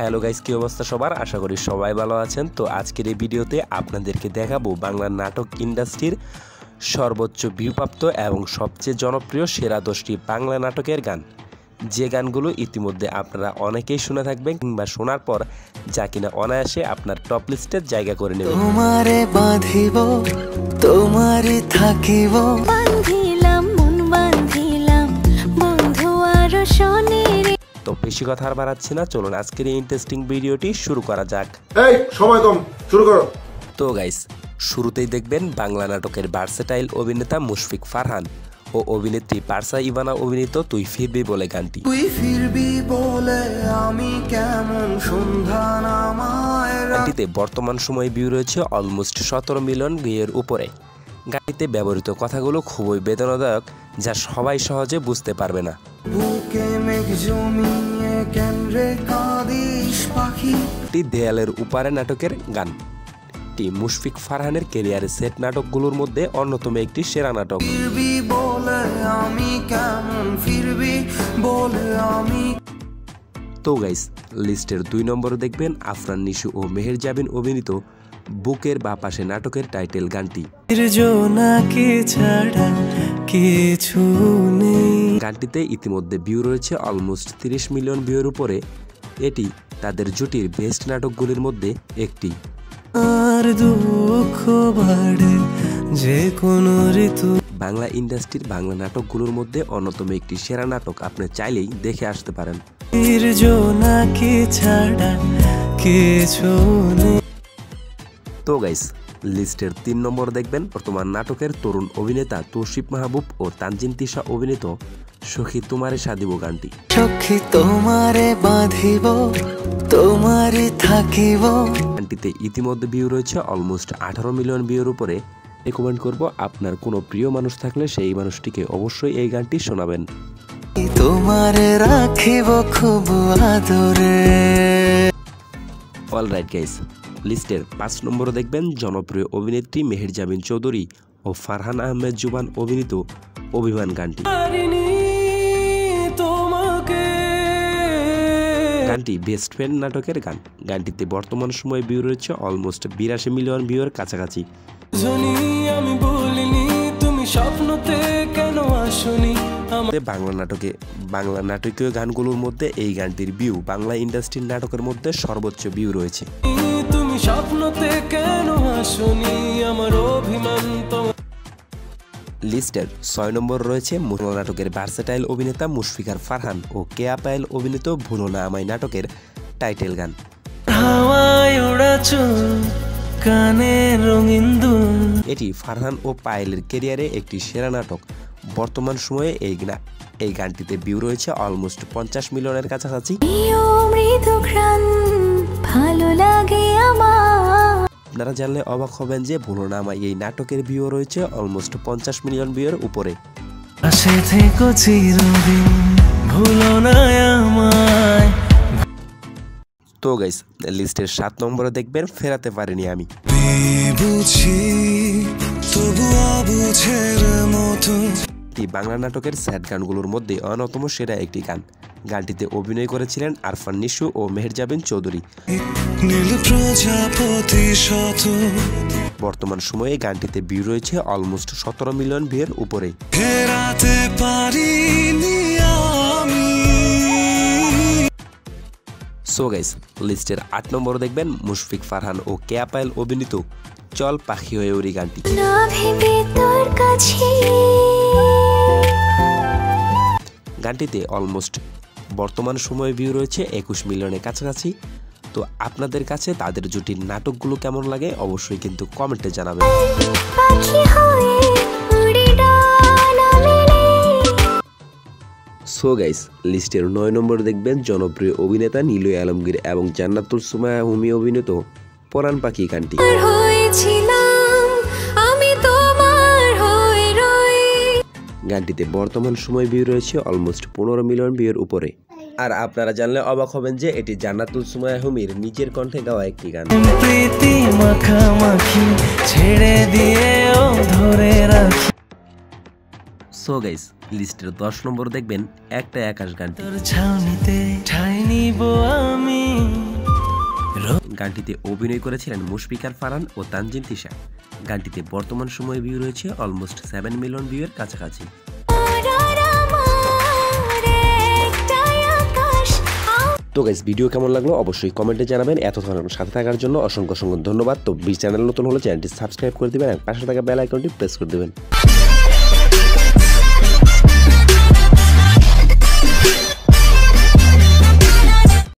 Hello guys, কি অবস্থা সবার? আশা করি সবাই ভালো আছেন। তো আজকের এই ভিডিওতে আপনাদেরকে দেখাবো বাংলা নাটক ইন্ডাস্ট্রির সর্বোচ্চ ভিউপ্রাপ্ত এবং সবচেয়ে জনপ্রিয় সেরা 10টি বাংলা নাটকের গান, যে গানগুলো ইতিমধ্যে আপনারা অনেকেই শুনে থাকবেন কিংবা শোনার পর যা কিনা অনায়াসে আপনার টপ লিস্টের জায়গা করে নেবে। তোমারে বাঁধিব, তোমারে থাকিব, বাঁধিলাম মন বাঁধিলাম বন্ধু আর শনি। তো বেশি কথা আর বাড়াচ্ছি না, চলুন আজকের এই ইন্টারেস্টিং ভিডিওটি শুরু করা যাক। এই সময় কম, শুরু করো। তো গাইস, শুরুতেই দেখবেন বাংলা নাটকের ভার্সেটাইল অভিনেতা মুশফিক ফারহান ও অভিনেত্রী পারসা ইভানা অভিনীত তুই ফিরবি বলে গানটি। তুই ফিরবি বলে আমি কেমন সন্ধান আমায়। গানটিতে বর্তমান সময়ে ভিউ রয়েছে অলমোস্ট 17 মিলিয়ন ভিউয়ের উপরে। গানটিতে ব্যবহৃত কথাগুলো খুবই বেদনাদায়ক, যা সবাই সহজে বুঝতে পারবে না। বুকে মেঘ জমিয়ে কেন রে কাঁদিস পাখি। দেয়ালের উপারে নাটকের গান মুশফিক ফারহানের ক্যারিয়ারের সেট নাটকগুলোর মধ্যে অন্যতম একটি সেরা নাটক। ফিরবি বলে আমি কেমন ফিরবি বলে আমি। তো গাইস, লিস্টের 2 নম্বরে দেখবেন আফরান নিশু ও মেহের জাবিন অভিনীত বুকের বা পাশে নাটকের টাইটেল গানটি। গানটিতে ইতিমধ্যে ভিউ রয়েছে অলমোস্ট 30 মিলিয়ন ভিউয়ের উপরে। এটি তাদের জুটির বেস্ট নাটকগুলির মধ্যে একটি। আর দুঃখ বাড়ে যে কোনো ঋতু। বাংলা ইন্ডাস্ট্রির বাংলা নাটকগুলোর মধ্যে অন্যতম একটি সেরা নাটক, আপনি চাইলেই দেখে আসতে পারেন। তো গাইস, লিস্টের 3 নম্বর দেখবেন বর্তমান নাটকের তরুণ অভিনেতা তৌসিফ মাহবুব ও তানজিন তিশা অভিনীত সখী তোমারে সাধিব গানটি। সখী তোমারে বাঁধিব, তোমারে থাকিব। গানটিতে ইতিমধ্যে ভিউ রয়েছে অলমোস্ট 18 মিলিয়ন ভিউর উপরে। রেকমেন্ড করব, আপনার কোনো প্রিয় মানুষ থাকলে সেই মানুষটিকে অবশ্যই এই গানটি শোনাবেন। তোমারে রাখিব খুব আদরে। অলরাইট গাইস, লিস্টের 5 নম্বরে দেখবেন জনপ্রিয় অভিনেত্রী মেহের জাবিন চৌধুরী ও ফারহান আহমেদ জুবান অভিনীত অভিমান গানটি। গানটি বেস্ট ফ্রেন্ড নাটকের গান। গানটিতে বর্তমান সময়ে ভিউ রয়েছে অলমোস্ট 82 মিলিয়ন ভিউয়ের কাছাকাছি। বাংলা নাটকীয় গানগুলোর মধ্যে এই গানটির ভিউ বাংলা ইন্ডাস্ট্রির নাটকের মধ্যে সর্বোচ্চ ভিউ রয়েছে। লিস্টের 6 নম্বর রয়েছে বাংলা নাটকের ভার্সেটাইল অভিনেতা মুশফিকার ফারহান ও কেয়া পায়েল অভিনীত ভুলো না আমায় নাটকের টাইটেল গান। এটি ফারহান ও পায়েলের ক্যারিয়ারে একটি সেরা নাটক। বর্তমান সময়ে এই গানটিতে ভিউ রয়েছে অলমোস্ট 50 মিলিয়নের কাছাকাছি। আপনারা জানলে অবাক হবেন যে ভুলো না আমায় এই নাটকের ভিউ রয়েছে অলমোস্ট 50 মিলিয়ন ভিউয়ের উপরে। তো গাইস, লিস্টের 7 নম্বরে দেখবেন ফেরাতে পারিনি আমি। বাংলা নাটকের স্যাড গানগুলোর মধ্যে অন্যতম সেরা একটি গান। গানটিতে অভিনয় করেছিলেন আরফান নিশু ও মেহের জাবিন চৌধুরী। বর্তমান সময়ে গানটিতে ভিউ রয়েছে অলমোস্ট 17 মিলিয়ন ভিউয়ের উপরে। সো গাইস, লিস্টের 8 নম্বর দেখবেন মুশফিক ফারহান ও কেয়া পায়েল অভিনীত চল পাখি হয়ে উড়ি গানটি। গানটিতে অলমোস্ট বর্তমান সময়ে ভিউ রয়েছে 21 মিলিয়নের কাছাকাছি। তো আপনাদের কাছে তাদের জুটির নাটকগুলো কেমন লাগে অবশ্যই কিন্তু কমেন্টে জানাবেন। সো গাইস, লিস্টের 9 নম্বর দেখবেন জনপ্রিয় অভিনেতা নিলয় আলমগীর এবং জান্নাতুল সুমাইয়া হুমি অভিনীত পরাণ পাখি গানটি। গানটিতে বর্তমান সময় ভিউ রয়েছে অলমোস্ট 15 মিলিয়ন ভিউয়ের উপরে। আর আপনারা জানলে অবাক হবেন যে এটি জান্নাতুল সুমাইয়া হুমির নিজের কণ্ঠে গাওয়া একটি গান। সো গাইস, লিস্টের 10 নম্বর দেখবেন একটা আকাশ গানটি। গানটিতে অভিনয় করেছিলেন মুশফিকার ফারহান ও তানজিন তিশা। গানটিতে বর্তমান সময়ে ভিউ রয়েছে অলমোস্ট 7 মিলিয়ন ভিউয়ের কাছাকাছি। তো গাইস, ভিডিও কেমন লাগলো অবশ্যই কমেন্টে জানাবেন। এতক্ষণ সাথে থাকার জন্য অসংখ্য ধন্যবাদ। তো চ্যানেল নতুন হলে চ্যানেলটি সাবস্ক্রাইব করে দিবেন আর পাশে থাকা বেল আইকনটি প্রেস করে দিবেন।